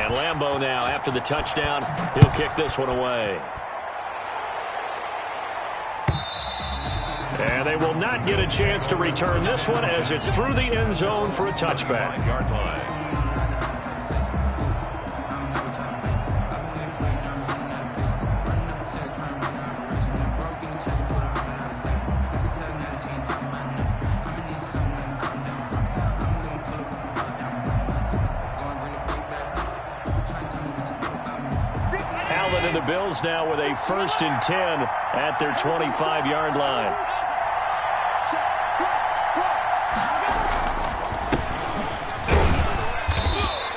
And Lambeau now, after the touchdown, he'll kick this one away. And they will not get a chance to return this one as it's through the end zone for a touchback. Yard line. And the Bills now with a 1st and 10 at their 25-yard line.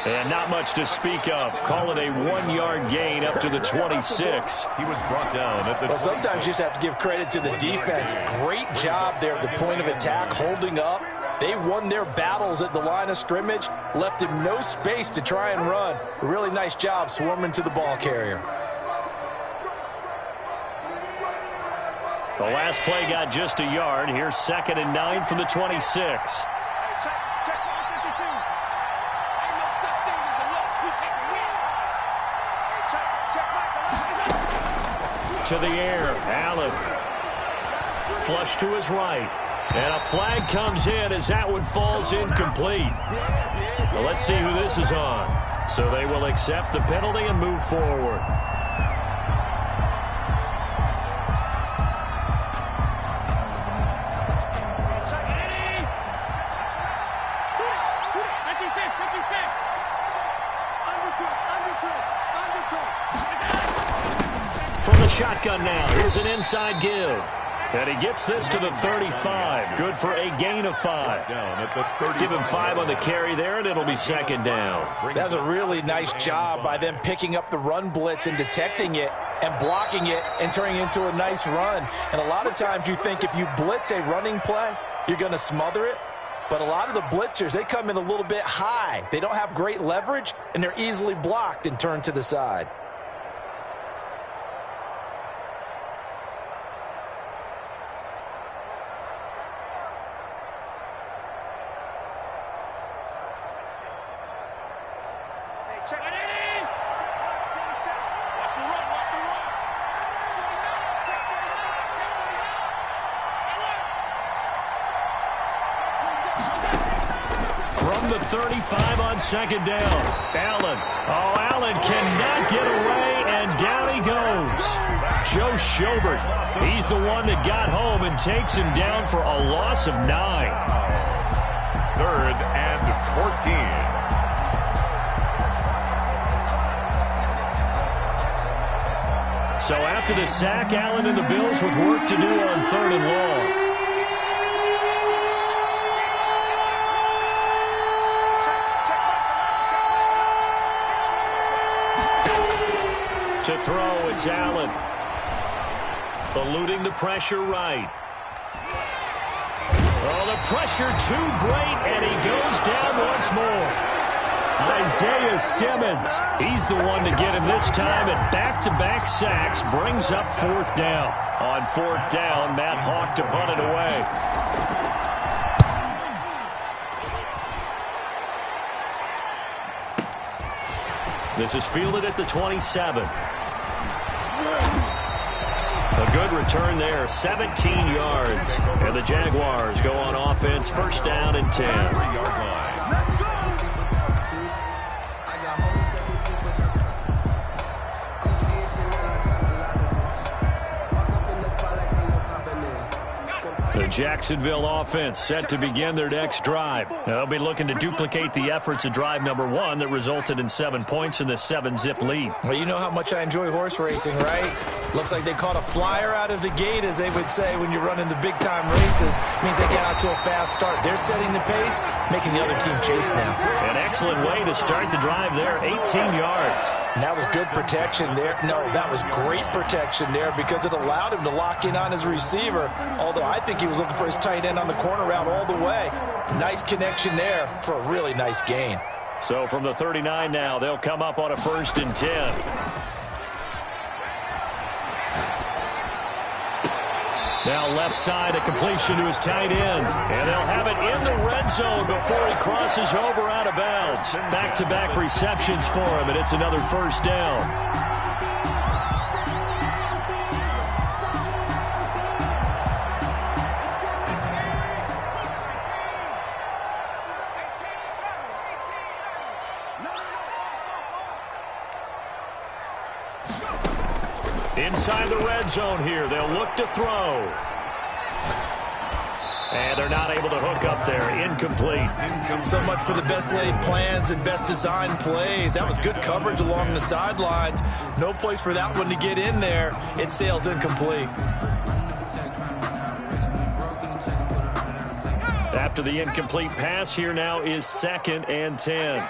And not much to speak of. Call it a 1-yard gain up to the 26. He was brought down at the Well, sometimes you just have to give credit to the defense. Great job there at the point of attack, holding up. They won their battles at the line of scrimmage, left him no space to try and run. A really nice job swarming to the ball carrier. The last play got just a yard. Here's 2nd and 9 from the 26. To the air, Allen. Flush to his right. And a flag comes in as that one falls incomplete. Well, let's see who this is on. So they will accept the penalty and move forward. Shotgun now. Here's an inside give. And he gets this to the 35. Good for a gain of 5. Give him 5 on the carry there, and it'll be 2nd down. That's a really nice job by them picking up the run blitz and detecting it and blocking it and turning it into a nice run. And a lot of times you think if you blitz a running play, you're going to smother it. But a lot of the blitzers, they come in a little bit high. They don't have great leverage, and they're easily blocked and turned to the side. From the 35 on 2nd down. Allen. Oh, Allen cannot get away, and down he goes. Joe Schobert. He's the one that got home and takes him down for a loss of 9. 3rd and 14. So after the sack, Allen and the Bills with work to do on 3rd and long. To throw, it's Allen. Eluding the pressure right. Oh, the pressure too great, and he goes down once more. Isaiah Simmons, he's the one to get him this time, and back-to-back sacks brings up 4th down. On 4th down, Matt Hawk to punt it away. This is fielded at the 27. A good return there, 17 yards. And the Jaguars go on offense, 1st down and 10. 3-yard line. The Jacksonville offense set to begin their next drive. They'll be looking to duplicate the efforts of drive number 1 that resulted in 7 points in the 7-zip lead. Well, you know how much I enjoy horse racing, right? Looks like they caught a flyer out of the gate, as they would say when you're running the big-time races. Means they get out to a fast start. They're setting the pace, making the other team chase now. An excellent way to start the drive there, 18 yards. And that was good protection there. No, that was great protection there because it allowed him to lock in on his receiver, although I think he was looking for his tight end on the corner route all the way. Nice connection there for a really nice gain. So from the 39 now, they'll come up on a 1st and 10. Now left side, a completion to his tight end. And they'll have it in the red zone before he crosses over out of bounds. Back-to-back receptions for him, and it's another first down. Inside the red zone here, they'll look to throw. And they're not able to hook up there. Incomplete. So much for the best laid plans and best designed plays. That was good coverage along the sidelines. No place for that one to get in there. It sails incomplete. After the incomplete pass, here now is 2nd and 10.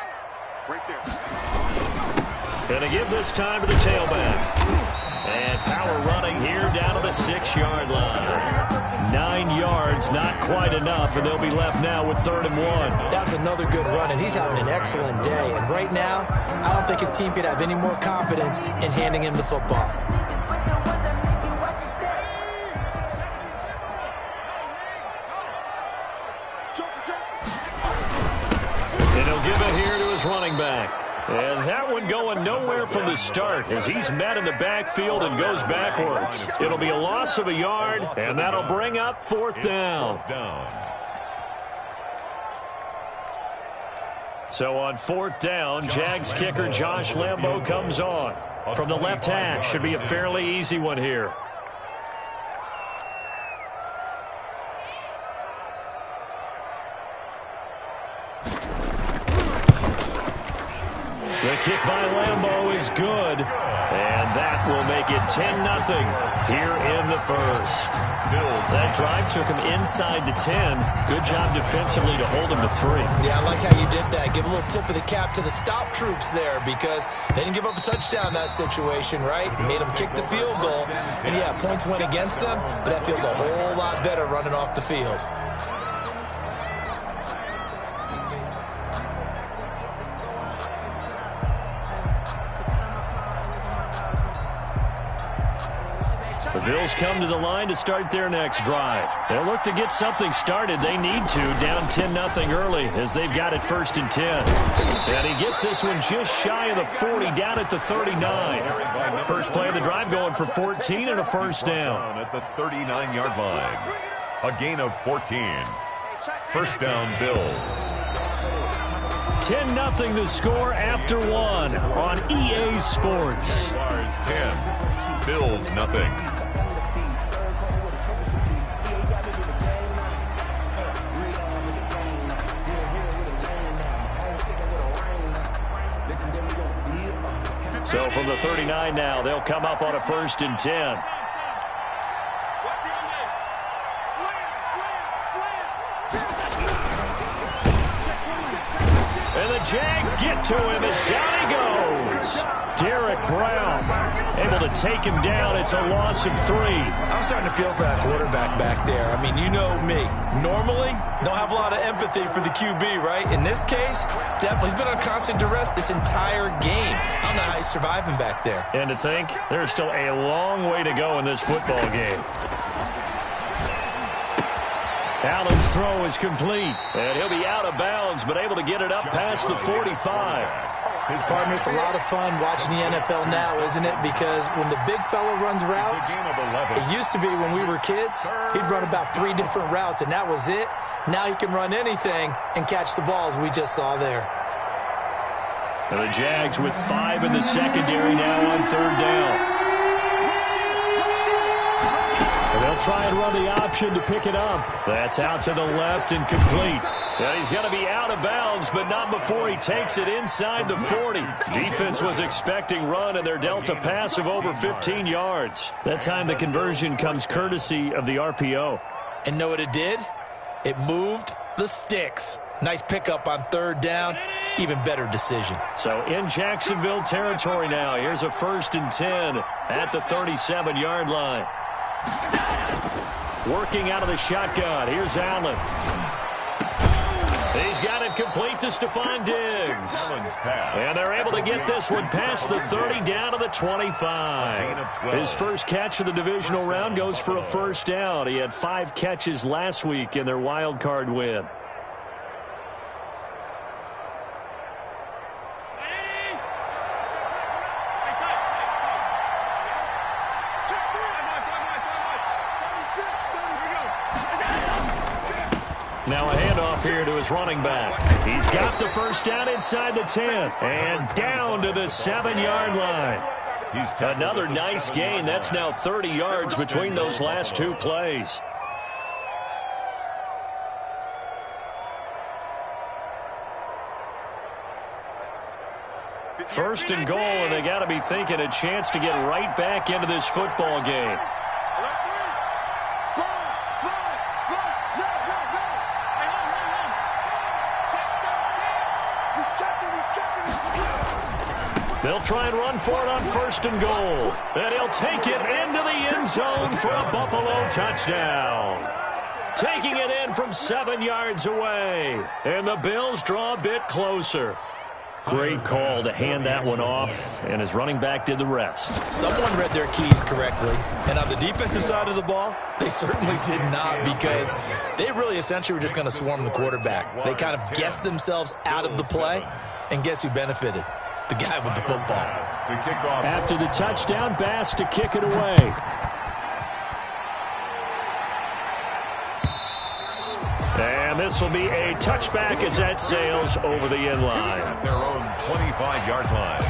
Going to give this time to the tailback. And power running here down to the 6-yard line. 9 yards, not quite enough, and they'll be left now with 3rd and 1. That's another good run, and he's having an excellent day. And right now, I don't think his team could have any more confidence in handing him the football. And he'll give it here to his running back. And that one going nowhere from the start as he's met in the backfield and goes backwards. It'll be a loss of a yard, and that'll bring up 4th down. So on 4th down, Jags kicker Josh Lambo comes on. From the left hash, should be a fairly easy one here. The kick by Lambo is good, and that will make it 10-0 here in the first. That drive took him inside the 10. Good job defensively to hold him to 3. Yeah, I like how you did that. Give a little tip of the cap to the stop troops there because they didn't give up a touchdown in that situation, right? Made them kick the field goal, and yeah, points went against them, but that feels a whole lot better running off the field. The Bills come to the line to start their next drive. They'll look to get something started. They need to, down 10-0 early as they've got it 1st and 10. And he gets this one just shy of the 40, down at the 39. First play of the drive going for 14 and a first down. At the 39-yard line. A gain of 14. First down, Bills. 10-0 the score after 1 on EA Sports. Jaguars 10, Bills nothing. So from the 39 now, they'll come up on a 1st and 10. And the Jags get to him as down he goes. Derek Brown able to take him down. It's a loss of 3. I'm starting to feel for that quarterback back there. I mean, you know me. Normally, don't have a lot of empathy for the QB, right? In this case, definitely. He's been on constant duress this entire game. I don't know how he's surviving back there. And to think, there's still a long way to go in this football game. Allen's throw is complete. And he'll be out of bounds, but able to get it up past the 45. His partner, it's a lot of fun watching the NFL now, isn't it? Because when the big fella runs routes, it used to be when we were kids, he'd run about 3 different routes, and that was it. Now he can run anything and catch the balls we just saw there. And the Jags with 5 in the secondary now on 3rd down. And they'll try and run the option to pick it up. That's out to the left and complete. And he's going to be out of bounds, but not before he takes it inside the 40. Defense was expecting run, and they're dealt a pass of over 15 yards. That time the conversion comes courtesy of the RPO. And know what it did? It moved the sticks. Nice pickup on 3rd down. Even better decision. So in Jacksonville territory now. Here's a 1st and 10 at the 37-yard line. Working out of the shotgun. Here's Allen. He's got it complete to Stephon Diggs. And they're able to get this one past the 30 down to the 25. His first catch of the divisional round goes for a first down. He had 5 catches last week in their wild card win. Now a handoff here to his running back. He's got the first down inside the 10 and down to the 7-yard line. Another nice gain. That's now 30 yards between those last 2 plays. First and goal, and they got to be thinking a chance to get right back into this football game. They'll try and run for it on first and goal. And he'll take it into the end zone for a Buffalo touchdown. Taking it in from 7 yards away. And the Bills draw a bit closer. Great call to hand that one off, and his running back did the rest. Someone read their keys correctly, and on the defensive side of the ball, they certainly did not, because they really essentially were just going to swarm the quarterback. They kind of guessed themselves out of the play, and guess who benefited? The guy with the football. After the touchdown, Bass to kick it away. And this will be a touchback as that sails over the end line. At their own 25-yard line.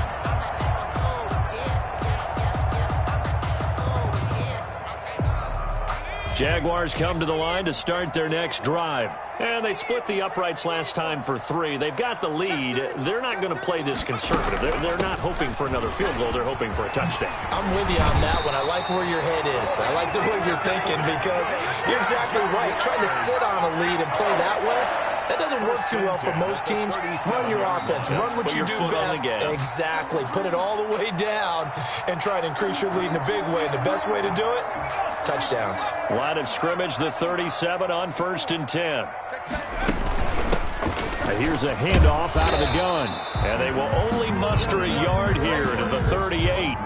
Jaguars come to the line to start their next drive. And they split the uprights last time for 3. They've got the lead. They're not going to play this conservative. They're not hoping for another field goal. They're hoping for a touchdown. I'm with you on that one. I like where your head is. I like the way you're thinking, because you're exactly right. Trying to sit on a lead and play that way, that doesn't work too well for most teams. Run your offense. Run what you do best. Exactly. Put it all the way down and try to increase your lead in a big way. And the best way to do it, touchdowns. Line of scrimmage, the 37 on first and 10. Here's a handoff out of the gun. And they will only muster a yard here to the 38.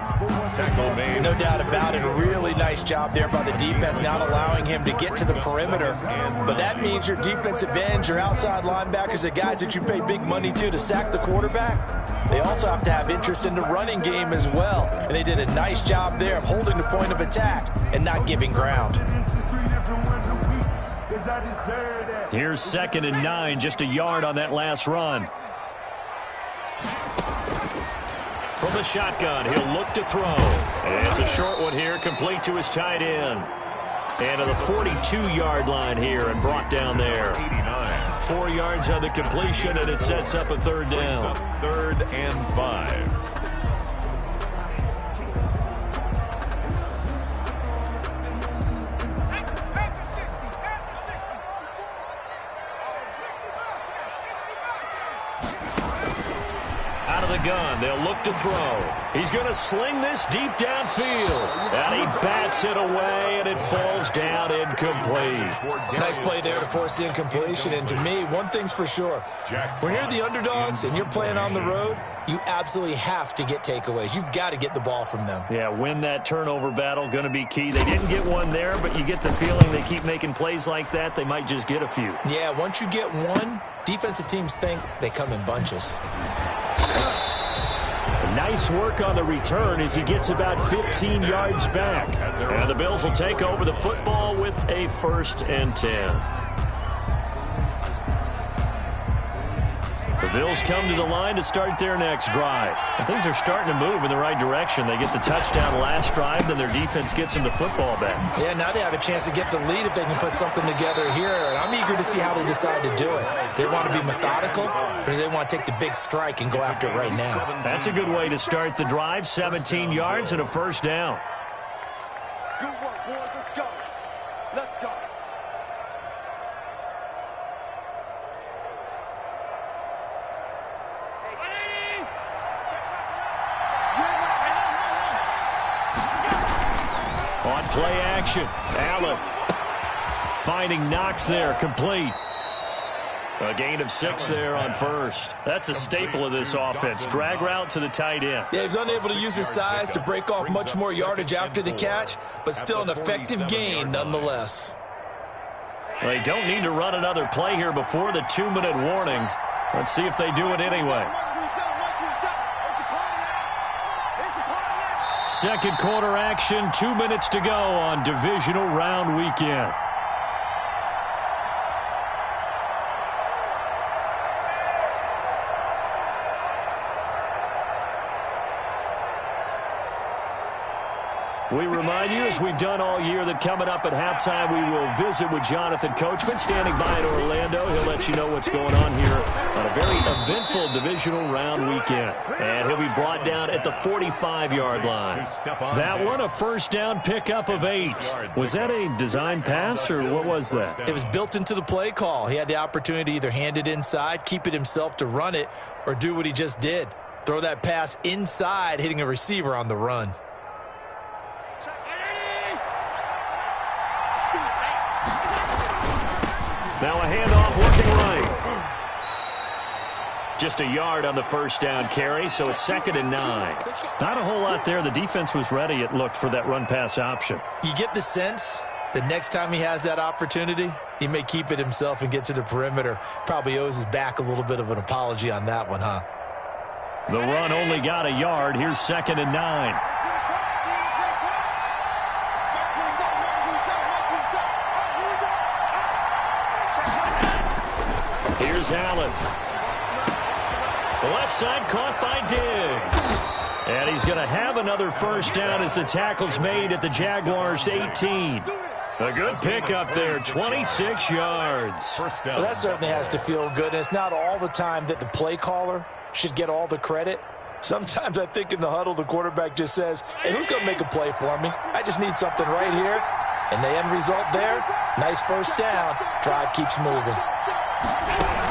Tackle made. No doubt about it. A really nice job there by the defense, not allowing him to get to the perimeter. But that means your defensive ends, your outside linebackers, the guys that you pay big money to sack the quarterback, they also have to have interest in the running game as well. And they did a nice job there of holding the point of attack and not giving ground. Here's 2nd and 9, just a yard on that last run. From the shotgun, he'll look to throw. And it's a short one here, complete to his tight end. And to the 42-yard line here and brought down there. 4 yards on the completion, and it sets up a third down. 3rd and 5. Gun. They'll look to throw. He's going to sling this deep downfield. And he bats it away, and it falls down incomplete. Nice play there to force the incompletion. And to me, one thing's for sure. When you're the underdogs and you're playing on the road, you absolutely have to get takeaways. You've got to get the ball from them. Yeah, win that turnover battle, going to be key. They didn't get one there, but you get the feeling they keep making plays like that, they might just get a few. Yeah, once you get one, defensive teams think they come in bunches. Nice work on the return as he gets about 15 yards back. And the Bills will take over the football with a 1st and 10. The Bills come to the line to start their next drive. And things are starting to move in the right direction. They get the touchdown last drive, then their defense gets them the football back. Yeah, now they have a chance to get the lead if they can put something together here. And I'm eager to see how they decide to do it. They want to be methodical, or do they want to take the big strike and go after it right now? That's a good way to start the drive. 17 yards and a first down. Good work, boys. Let's go. Let's go. On play action, Allen finding Knox there, complete. A gain of 6 there on first. That's a staple of this offense. Drag route to the tight end. Yeah, he was unable to use his size to break off much more yardage after the catch, but still an effective gain nonetheless. They don't need to run another play here before the 2-minute warning. Let's see if they do it anyway. Second quarter action, 2 minutes to go on divisional round weekend. We remind you, as we've done all year, that coming up at halftime, we will visit with Jonathan Coachman, standing by in Orlando. He'll let you know what's going on here on a very eventful divisional round weekend. And he'll be brought down at the 45-yard line. That one, a first down pickup of 8. Was that a design pass, or what was that? It was built into the play call. He had the opportunity to either hand it inside, keep it himself to run it, or do what he just did. Throw that pass inside, hitting a receiver on the run. Now a handoff looking right. Just a yard on the first down carry, so it's 2nd and 9. Not a whole lot there. The defense was ready, it looked, for that run-pass option. You get the sense that next time he has that opportunity, he may keep it himself and get to the perimeter. Probably owes his back a little bit of an apology on that one, huh? The run only got a yard. Here's 2nd and 9. Here's Allen. The left side caught by Diggs. And he's going to have another first down as the tackle's made at the Jaguars' 18. A good pickup there, 26 yards. Well, that certainly has to feel good. And it's not all the time that the play caller should get all the credit. Sometimes I think in the huddle, the quarterback just says, hey, who's going to make a play for me? I just need something right here. And the end result there, nice first down. Drive keeps moving.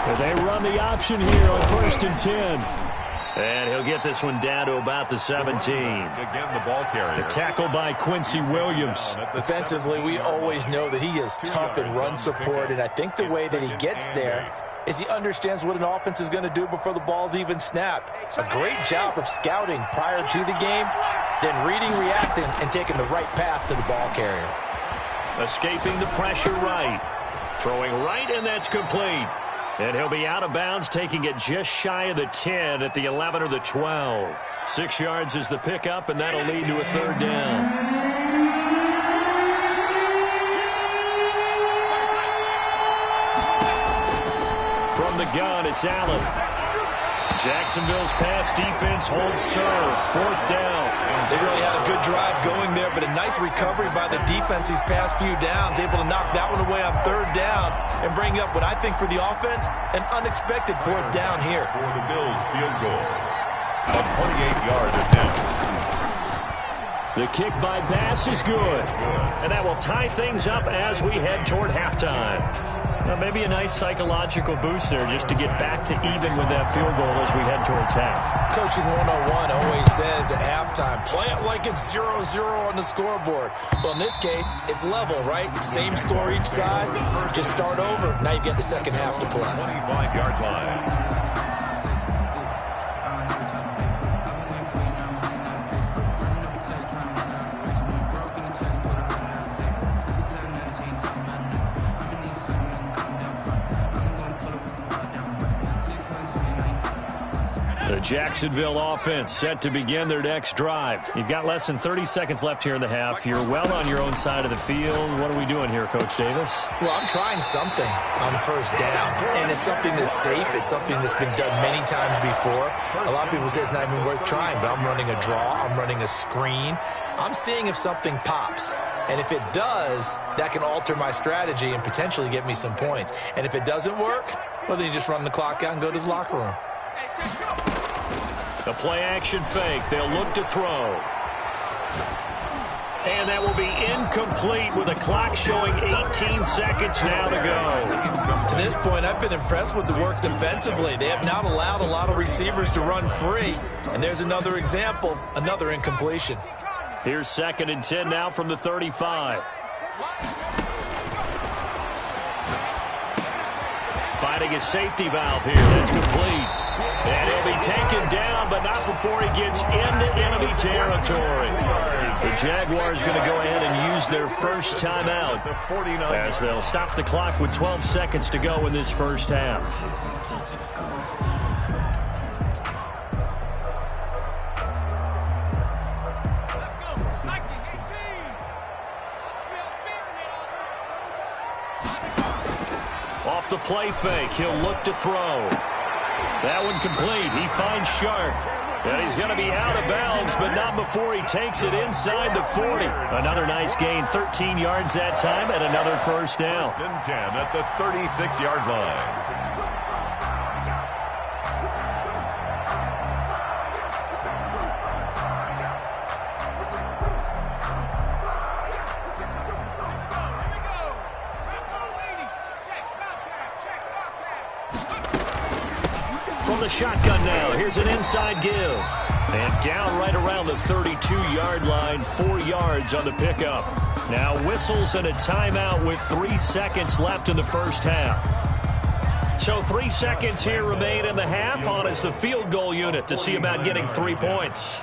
And they run the option here on 1st and 10. And he'll get this one down to about the 17. Again, the ball carrier. The tackle by Quincy Williams. Defensively, we always know that he is tough in run support, and I think the way that he gets there is he understands what an offense is going to do before the ball's even snapped. A great job of scouting prior to the game, then reading, reacting, and taking the right path to the ball carrier. Escaping the pressure right. Throwing right, and that's complete. And he'll be out of bounds, taking it just shy of the 10 at the 11 or the 12. 6 yards is the pickup, and that'll lead to a 3rd down. From the gun, it's Allen. Jacksonville's pass defense holds serve. 4th down. They really had a good drive going there, but a nice recovery by the defense these past few downs, able to knock that one away on 3rd down and bring up what I think for the offense, an unexpected 4th down here. For the Bills, field goal. A 28-yard attempt. The kick by Bass is good. And that will tie things up as we head toward halftime. Now, maybe a nice psychological boost there just to get back to even with that field goal as we head towards half. Coaching 101 always says at halftime, play it like it's 0-0 on the scoreboard. Well, in this case, it's level, right? Same score each side. Just start over. Now you get the second half to play. 25-yard line. The Jacksonville offense set to begin their next drive. You've got less than 30 seconds left here in the half. You're well on your own side of the field. What are we doing here, Coach Davis? Well, I'm trying something on 1st down, and it's something that's safe. It's something that's been done many times before. A lot of people say it's not even worth trying, but I'm running a draw. I'm running a screen. I'm seeing if something pops. And if it does, that can alter my strategy and potentially get me some points. And if it doesn't work, well, then you just run the clock out and go to the locker room. The play-action fake. They'll look to throw. And that will be incomplete with the clock showing 18 seconds now to go. To this point, I've been impressed with the work defensively. They have not allowed a lot of receivers to run free. And there's another example, another incompletion. Here's 2nd and 10 now from the 35. Providing a safety valve here. That's complete. And he'll be taken down, but not before he gets into enemy territory. The Jaguars going to go ahead and use their first timeout as they'll stop the clock with 12 seconds to go in this first half. Off the play fake, he'll look to throw. That one complete. He finds Sharp. And he's going to be out of bounds, but not before he takes it inside the 40. Another nice gain, 13 yards that time, and another first down. First and 10 at the 36-yard line. From the shotgun now, here's an inside give. And down right around the 32-yard line, 4 yards on the pickup. Now whistles and a timeout with 3 seconds left in the first half. So 3 seconds here remain in the half. On is the field goal unit to see about getting 3 points.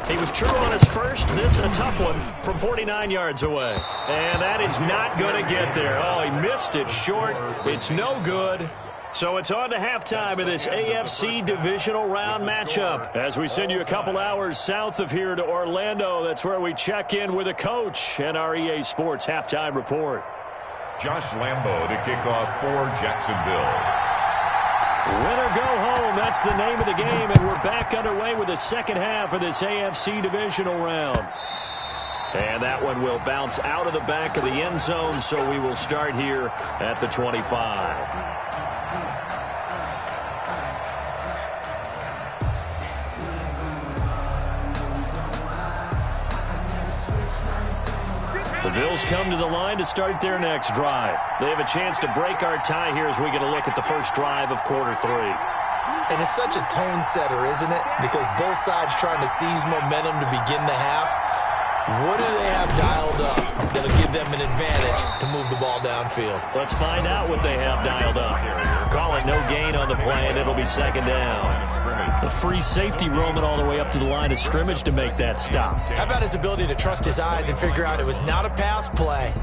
He was true on his first. This a tough one from 49 yards away. And that is not going to get there. Oh, he missed it short. It's no good. So it's on to halftime of this AFC divisional round matchup. As we send you a couple hours south of here to Orlando, that's where we check in with a coach and our EA Sports halftime report. Josh Lambo to kick off for Jacksonville. Win or go home, that's the name of the game, and we're back underway with the second half of this AFC divisional round. And that one will bounce out of the back of the end zone, so we will start here at the 25. The Bills come to the line to start their next drive. They have a chance to break our tie here as we get a look at the first drive of quarter 3. And it's such a tone setter, isn't it? Because both sides trying to seize momentum to begin the half. What do they have dialed up that'll give them an advantage to move the ball downfield? Let's find out what they have dialed up. Call it no gain on the play, and it'll be second down. A free safety roaming all the way up to the line of scrimmage to make that stop. How about his ability to trust his eyes and figure out it was not a pass play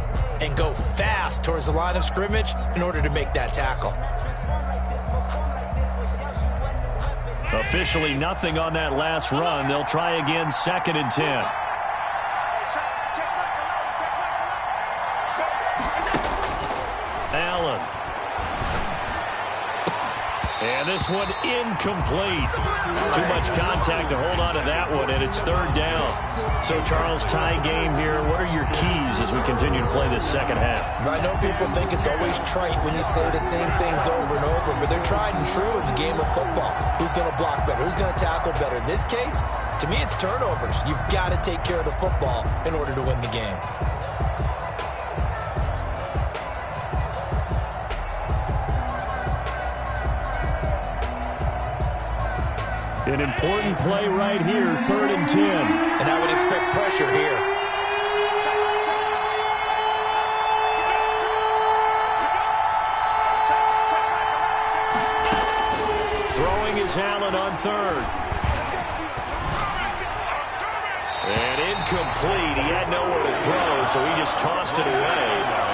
and go fast towards the line of scrimmage in order to make that tackle? Officially nothing on that last run. They'll try again, second and 10. Allen. And this one incomplete. Too much contact to hold on to that one, and it's third down. So, Charles, tie game here. What are your keys as we continue to play this second half? I know people think it's always trite when you say the same things over and over, but they're tried and true in the game of football. Who's going to block better? Who's going to tackle better? In this case, to me, it's turnovers. You've got to take care of the football in order to win the game. An important play right here, third and 10. And I would expect pressure here. Throwing is Allen on third. And incomplete. He had nowhere to throw, so he just tossed it away.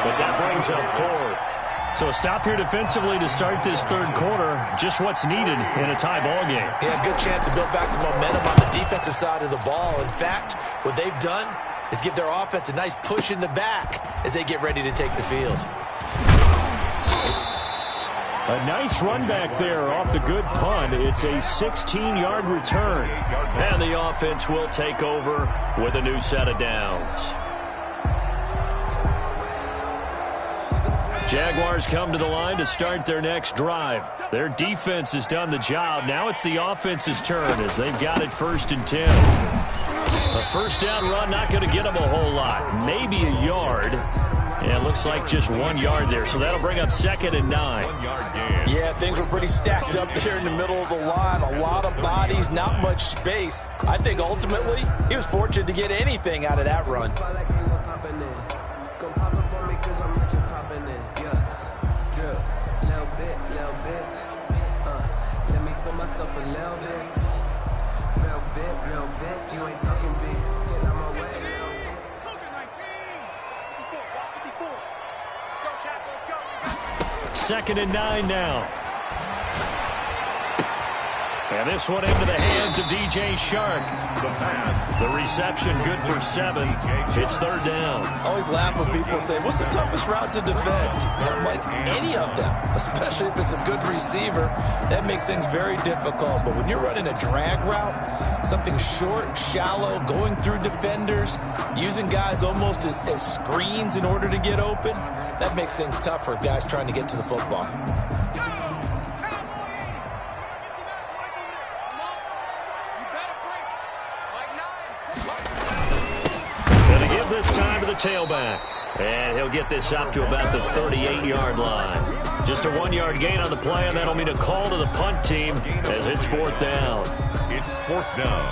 But that brings up fourth. So a stop here defensively to start this third quarter. Just what's needed in a tie ball game. Yeah, good chance to build back some momentum on the defensive side of the ball. In fact, what they've done is give their offense a nice push in the back as they get ready to take the field. A nice run back there off the good punt. It's a 16-yard return. And the offense will take over with a new set of downs. Jaguars come to the line to start their next drive. Their defense has done the job. Now it's the offense's turn as they've got it first and 10. A first down run not going to get them a whole lot. Maybe a yard. And it looks like just 1 yard there. So that'll bring up second and 9. 1 yard gain. Yeah, things were pretty stacked up there in the middle of the line. A lot of bodies, not much space. I think ultimately he was fortunate to get anything out of that run. a little bit. Little bit. You ain't talking big. Get out my way, little bit. 2nd and 9 now. And this one into the hands of DJ Shark. The pass. The reception good for 7. It's 3rd down. Always laugh when people say, what's the toughest route to defend? And I'm like, any of them, especially if it's a good receiver. That makes things very difficult. But when you're running a drag route, something short, shallow, going through defenders, using guys almost as screens in order to get open, that makes things tough for guys trying to get to the football. This time to the tailback. And he'll get this up to about the 38-yard line. Just a 1-yard gain on the play, and that'll mean a call to the punt team as it's 4th down. It's 4th down.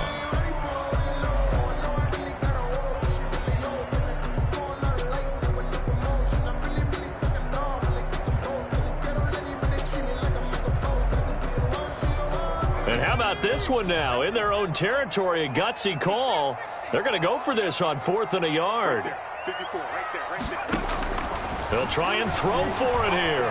And how about this one now? In their own territory, a gutsy call. They're going to go for this on 4th and a yard. 54, right there. They'll try and throw for it here.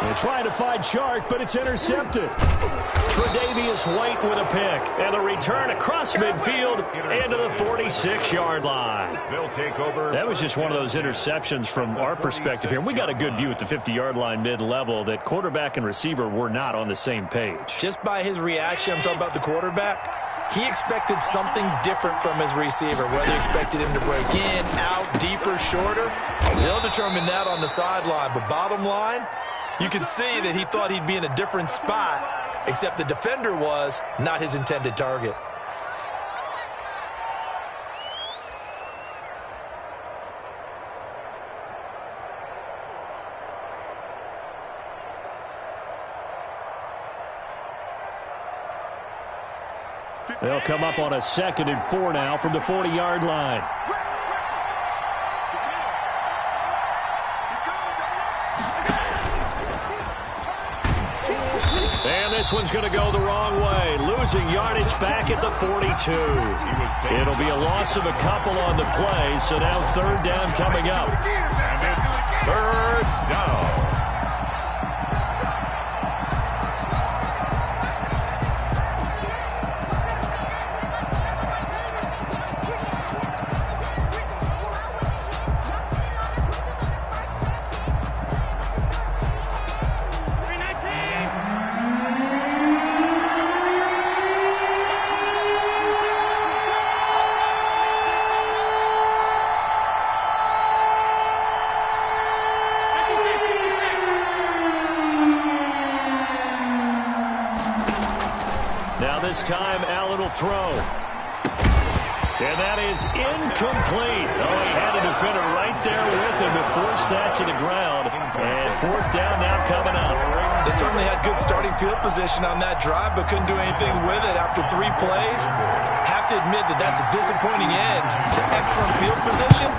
They're trying to find Shark, but it's intercepted. Tre'Davious White with a pick. And the return across midfield into the 46-yard line. They'll take over. That was just one of those interceptions from our perspective here. We got a good view at the 50-yard line mid-level that quarterback and receiver were not on the same page. Just by his reaction, I'm talking about the quarterback, he expected something different from his receiver, whether he expected him to break in, out, deeper, shorter. They'll determine that on the sideline. But bottom line, you can see that he thought he'd be in a different spot, except the defender was not his intended target. They'll come up on a 2nd and 4 now from the 40-yard line. And this one's going to go the wrong way. Losing yardage back at the 42. It'll be a loss of a couple on the play, so now 3rd down coming up. And it's 3rd down. This time, Allen will throw. And that is incomplete. Oh, he had a defender right there with him to force that to the ground. And 4th down now coming up. They certainly had good starting field position on that drive, but couldn't do anything with it after 3 plays. Have to admit that that's a disappointing end to excellent field position.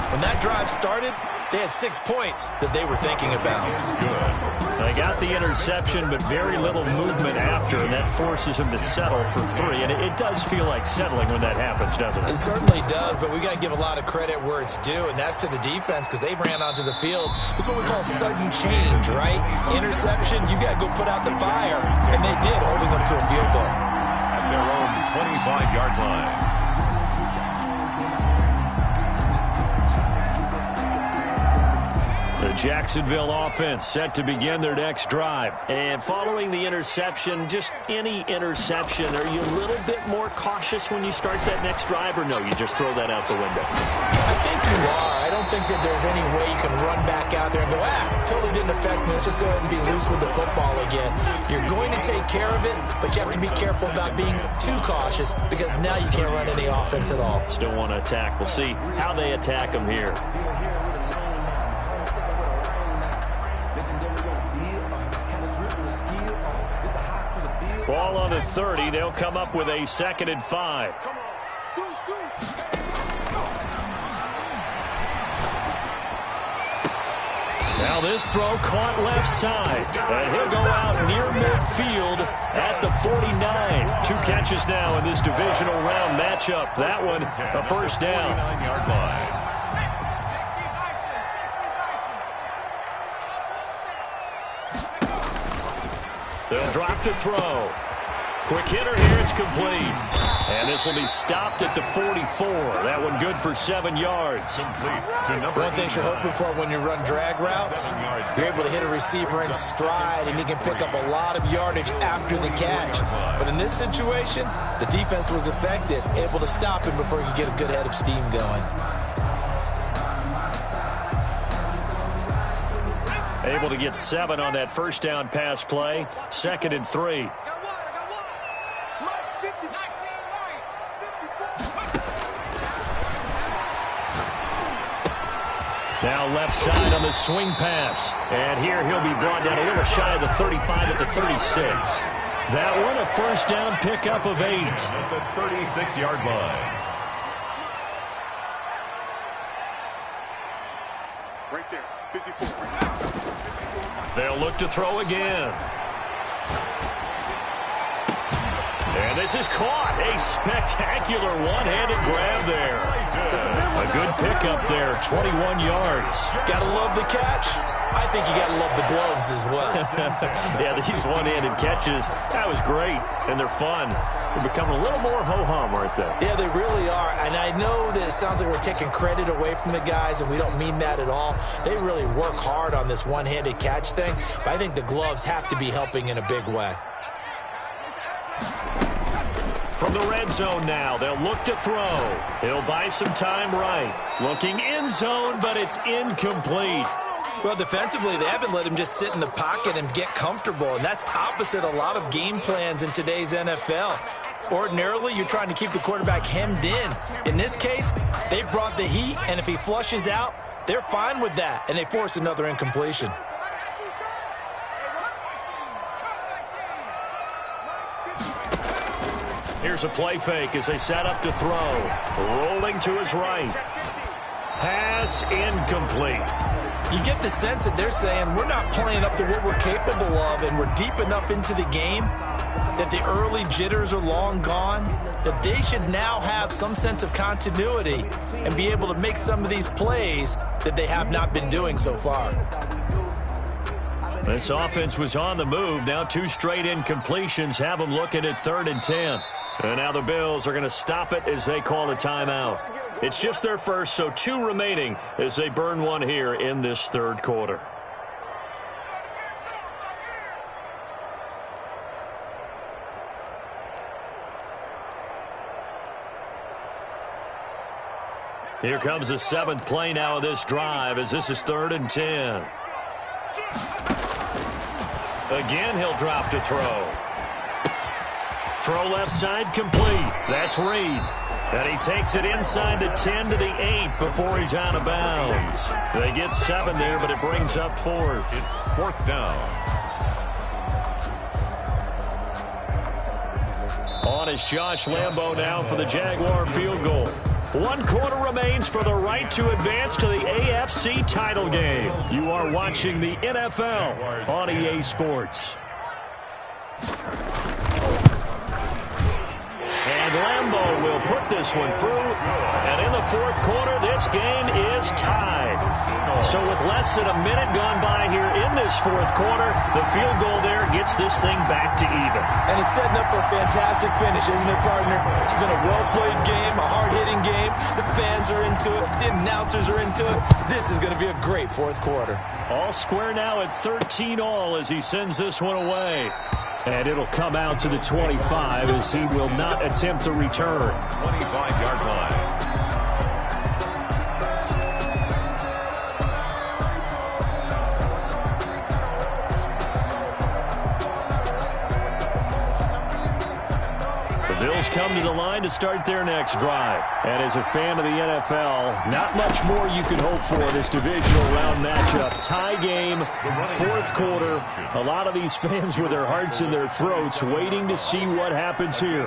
When that drive started, they had 6 points that they were thinking about. They got the interception, but very little movement after, and that forces them to settle for 3. And it does feel like settling when that happens, doesn't it? It certainly does, but we got to give a lot of credit where it's due, and that's to the defense because they ran onto the field. This is what we call sudden change, right? Interception, you got to go put out the fire, and they did, holding them to a field goal. At their own 25-yard line. The Jacksonville offense set to begin their next drive. And following the interception, just any interception, are you a little bit more cautious when you start that next drive, or no, you just throw that out the window? I think you are. I don't think that there's any way you can run back out there and go, totally didn't affect me. Let's just go ahead and be loose with the football again. You're going to take care of it, but you have to be careful about being too cautious because now you can't run any offense at all. Still want to attack. We'll see how they attack them here. Ball on the 30. They'll come up with a 2nd and 5. Now this throw caught left side, and he'll go out near midfield at the 49. 2 catches now in this divisional round matchup. That one, a first down. 49-yard line. They'll drop to throw. Quick hitter here, it's complete. And this will be stopped at the 44. That one good for 7 yards. One thing you're hoping for when you run drag routes, you're able to hit a receiver in stride, and he can pick up a lot of yardage after the catch. But in this situation, the defense was effective, able to stop him before he could get a good head of steam going. Able to get 7 on that first down pass play. 2nd and 3. Now left side on the swing pass. And here he'll be brought down a little shy of the 35 at the 36. That one a first down pickup of 8. At the 36-yard line. Right there, 54. They'll look to throw again. And this is caught. A spectacular one-handed grab there. A good pickup there, 21 yards. Gotta love the catch. I think you gotta love the gloves as well. Yeah, these one-handed catches, that was great, and they're fun. They're becoming a little more ho-hum, aren't they? Yeah, they really are, and I know that it sounds like we're taking credit away from the guys, and we don't mean that at all. They really work hard on this one-handed catch thing, but I think the gloves have to be helping in a big way. From the red zone now, they'll look to throw. He'll buy some time right. Looking end zone, but it's incomplete. Well, defensively, they haven't let him just sit in the pocket and get comfortable, and that's opposite a lot of game plans in today's NFL. Ordinarily, you're trying to keep the quarterback hemmed in. In this case, they brought the heat, and if he flushes out, they're fine with that, and they force another incompletion. Here's a play fake as they set up to throw. Rolling to his right. Pass incomplete. You get the sense that they're saying we're not playing up to what we're capable of, and we're deep enough into the game that the early jitters are long gone, that they should now have some sense of continuity and be able to make some of these plays that they have not been doing so far. This offense was on the move. Now 2 straight incompletions have them looking at 3rd and 10. And now the Bills are going to stop it as they call a timeout. It's just their first, so 2 remaining as they burn one here in this 3rd quarter. Here comes the 7th play now of this drive as this is 3rd and 10. Again, he'll drop to throw. Throw left side complete. That's Reed. And he takes it inside the 10 to the 8 before he's out of bounds. They get 7 there, but it brings up 4th. It's 4th down. On is Josh Lambo now for the Jaguar field goal. 1 quarter remains for the right to advance to the AFC title game. You are watching the NFL on EA Sports. And Lambo will put this one through. And in the 4th quarter, this game is tied. So with less than a minute gone by here in this 4th quarter, the field goal there gets this thing back to even. And it's setting up for a fantastic finish, isn't it, partner? It's been a well-played game, a hard-hitting game. The fans are into it. The announcers are into it. This is going to be a great 4th quarter. All square now at 13 all as he sends this one away. And it'll come out to the 25 as he will not attempt to return. 25-yard line. Bills come to the line to start their next drive. And as a fan of the NFL, not much more you can hope for this divisional round matchup. Tie game, fourth quarter. A lot of these fans with their hearts in their throats waiting to see what happens here.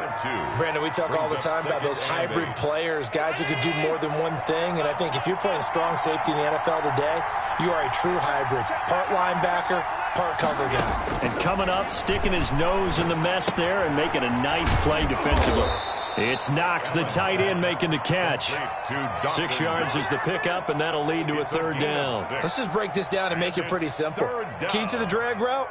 Brandon, we talk all the time about those hybrid players, guys who could do more than one thing. And I think if you're playing strong safety in the NFL today, you are a true hybrid. Part linebacker, part cover guy. And coming up, sticking his nose in the mess there and making a nice play defensively. It's Knox, the tight end, making the catch. 6 yards is the pickup, and that'll lead to a third down. Let's just break this down and make it pretty simple. Key to the drag route,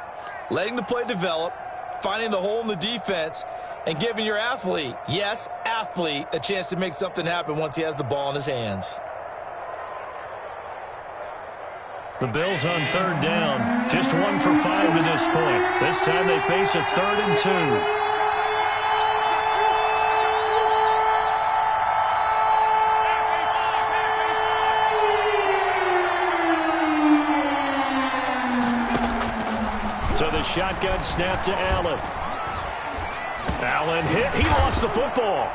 letting the play develop, finding the hole in the defense, and giving your athlete, yes, athlete, a chance to make something happen once he has the ball in his hands. The Bills on third down, just 1 for 5 to this point. This time they face a 3rd and 2. So the shotgun snap to Allen. Allen hit. He lost the football.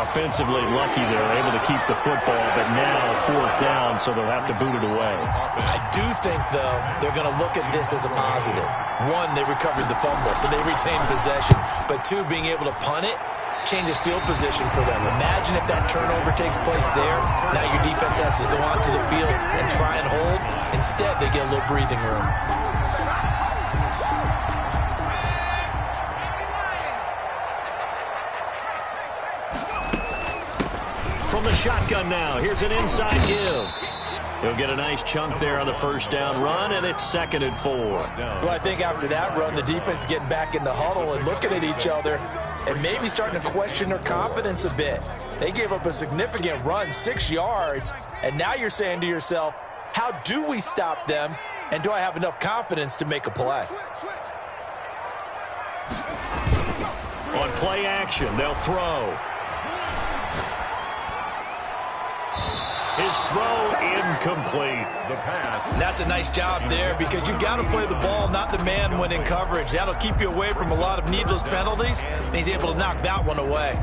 Offensively lucky they're able to keep the football, but now 4th down, so they'll have to boot it away. I do think, though, they're going to look at this as a positive. 1, they recovered the fumble, so they retained possession. But 2, being able to punt it changes field position for them. Imagine if that turnover takes place there. Now your defense has to go onto the field and try and hold. Instead, they get a little breathing room. From the shotgun now, here's an inside give. He'll get a nice chunk there on the first down run, and it's 2nd and 4. Well, I think after that run, the defense is getting back in the huddle and looking at each other and maybe starting to question their confidence a bit. They gave up a significant run, 6 yards, and now you're saying to yourself, how do we stop them, and do I have enough confidence to make a play? On play action, they'll throw. His throw incomplete. The pass. That's a nice job there because you got to play the ball, not the man when in coverage. That'll keep you away from a lot of needless penalties, and he's able to knock that one away.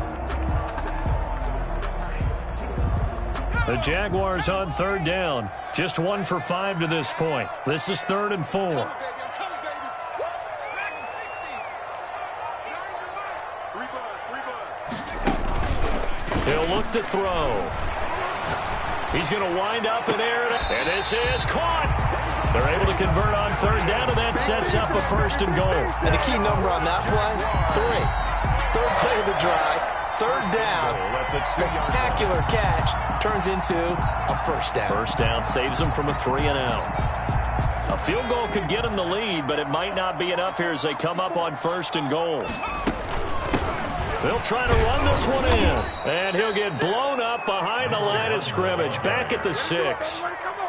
The Jaguars on third down. Just 1 for 5 to this point. This is 3rd and 4. He'll look to throw. He's going to wind up in air, and this is caught. They're able to convert on third down, and that sets up a 1st and goal. And the key number on that play, 3. 3rd play of the drive, 3rd down, spectacular catch, turns into a 1st down. 1st down saves them from a 3 and out. A field goal could get them the lead, but it might not be enough here as they come up on 1st and goal. They'll try to run this one in, and he'll get blown up behind the line of scrimmage, back at the 6.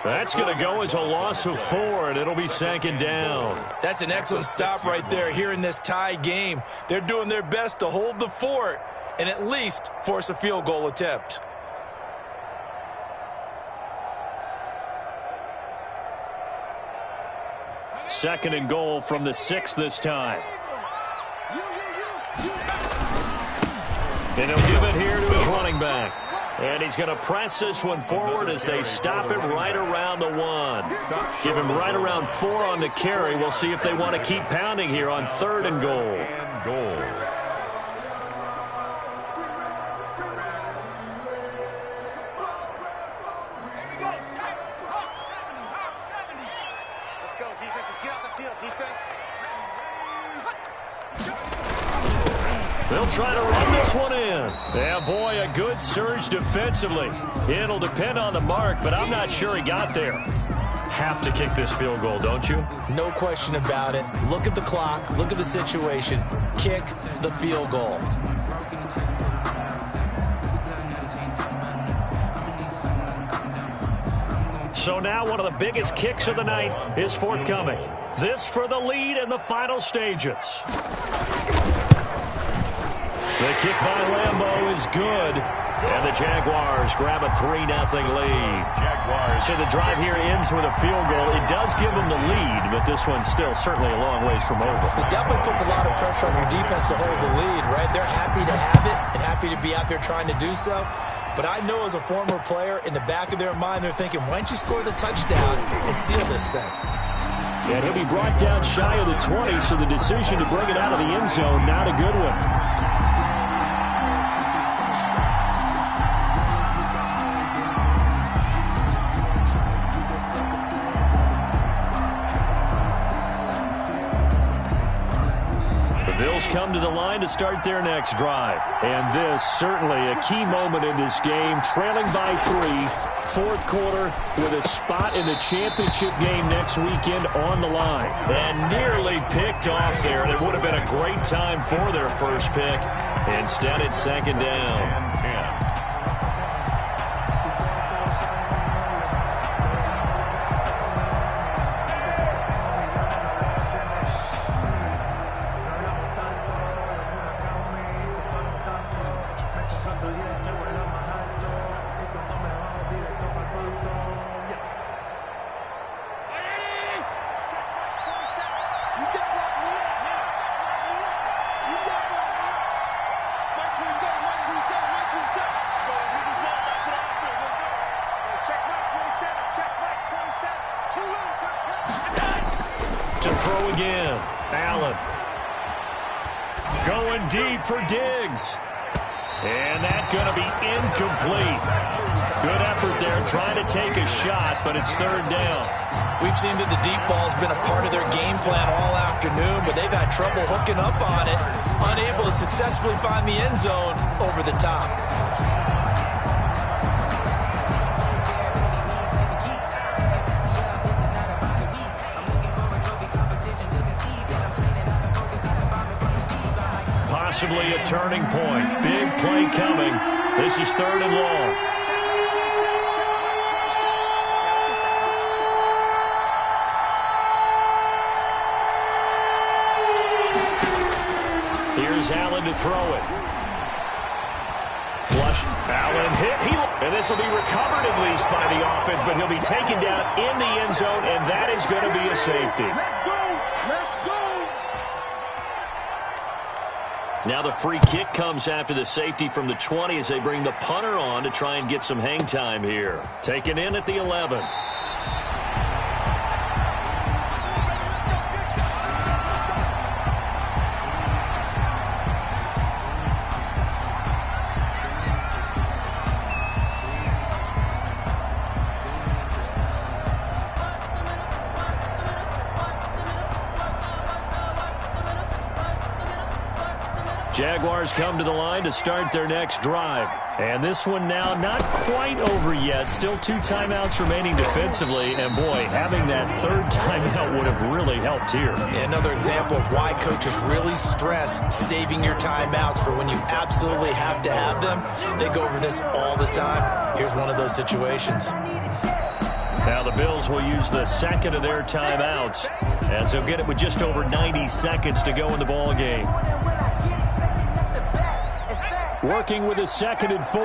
That's going to go as a loss of 4, and it'll be 2nd down. That's an excellent stop right there here in this tie game. They're doing their best to hold the fort and at least force a field goal attempt. Second and goal from the 6 this time. And he'll give it here to his running back. And he's going to press this one forward as they stop it right around the 1. Give him right around 4 on the carry. We'll see if they want to keep pounding here on 3rd and goal. Let's go, defense. Let's get off the field, defense. They'll try to run this one in. Yeah, boy, a good surge defensively. It'll depend on the mark, but I'm not sure he got there. Have to kick this field goal, don't you? No question about it. Look at the clock. Look at the situation. Kick the field goal. So now one of the biggest kicks of the night is forthcoming. This for the lead in the final stages. The kick by Lambeau is good. And the Jaguars grab a 3-0 lead. Jaguars. So the drive here ends with a field goal. It does give them the lead, but this one's still certainly a long ways from over. It definitely puts a lot of pressure on your defense to hold the lead, right? They're happy to have it and happy to be out there trying to do so. But I know as a former player, in the back of their mind, they're thinking, why don't you score the touchdown and seal this thing? And he'll be brought down shy of the 20, so the decision to bring it out of the end zone, not a good one. Bills come to the line to start their next drive. And this, certainly a key moment in this game, trailing by 3, fourth quarter, with a spot in the championship game next weekend on the line. And nearly picked off there, and it would have been a great time for their first pick. Instead, it's second down. To throw again. Allen. Going deep for Diggs. And that's going to be incomplete. Good effort there trying to take a shot, but it's third down. We've seen that the deep ball's been a part of their game plan all afternoon, but they've had trouble hooking up on it, unable to successfully find the end zone over the top. Possibly a turning point. Big play coming. This is third and long. Here's Allen to throw it. Flush. Allen hit. And this will be recovered at least by the offense, but he'll be taken down in the end zone, and that is going to be a safety. Now the free kick comes after the safety from the 20 as they bring the punter on to try and get some hang time here. Taken in at the 11. Jaguars come to the line to start their next drive. And this one now not quite over yet. Still 2 timeouts remaining defensively. And, boy, having that third timeout would have really helped here. Another example of why coaches really stress saving your timeouts for when you absolutely have to have them. They go over this all the time. Here's one of those situations. Now the Bills will use the second of their timeouts as they'll get it with just over 90 seconds to go in the ball game. Working with a 2nd and 4.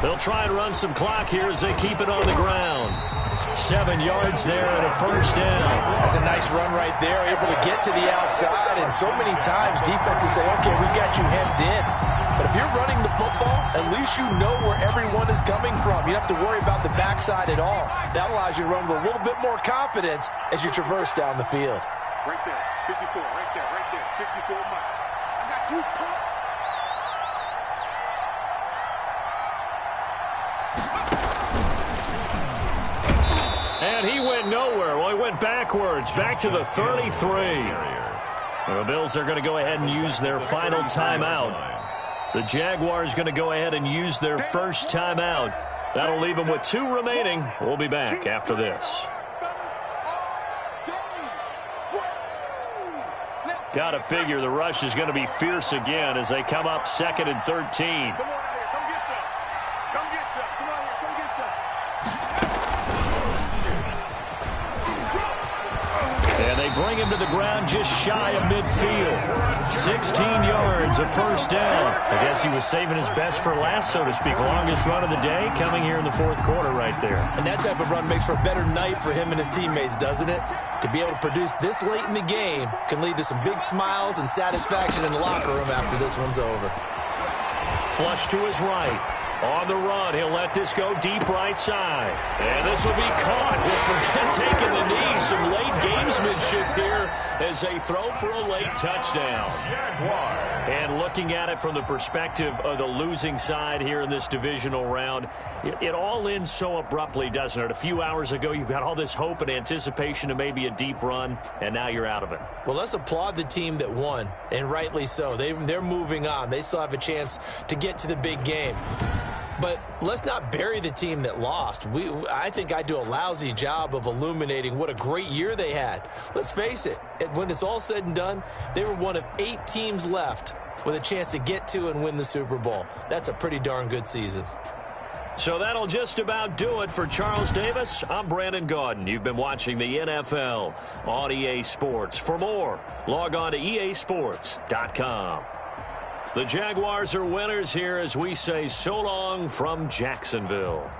They'll try and run some clock here as they keep it on the ground. 7 yards there and a first down. That's a nice run right there, able to get to the outside. And so many times defenses say, okay, we got you hemmed in. But if you're running the football, at least you know where everyone is coming from. You don't have to worry about the backside at all. That allows you to run with a little bit more confidence as you traverse down the field. Right there, 54, right there, 54 miles. I got you caught. And he went nowhere. Well, he went backwards, back to the 33. The Bills are going to go ahead and use their final timeout. The Jaguars going to go ahead and use their first timeout. That'll leave them with 2 remaining. We'll be back after this. Got to figure the rush is going to be fierce again as they come up 2nd and 13. Come on out here, come get some. Come get some. Come on here, come get some. just shy of midfield. 16 yards, a first down. I guess he was saving his best for last, so to speak. Longest run of the day coming here in the fourth quarter right there. And that type of run makes for a better night for him and his teammates, doesn't it? To be able to produce this late in the game can lead to some big smiles and satisfaction in the locker room after this one's over. Flush to his right. On the run, he'll let this go deep right side. And this will be caught. We'll forget taking the knee. Some late gamesmanship here as they throw for a late touchdown. And looking at it from the perspective of the losing side here in this divisional round, it all ends so abruptly, doesn't it? A few hours ago, you got all this hope and anticipation of maybe a deep run, and now you're out of it. Well, let's applaud the team that won, and rightly so. They're moving on. They still have a chance to get to the big game. But let's not bury the team that lost. I think I do a lousy job of illuminating what a great year they had. Let's face it, when it's all said and done, they were one of 8 teams left with a chance to get to and win the Super Bowl. That's a pretty darn good season. So that'll just about do it for Charles Davis. I'm Brandon Gaudin. You've been watching the NFL on EA Sports. For more, log on to easports.com. The Jaguars are winners here as we say so long from Jacksonville.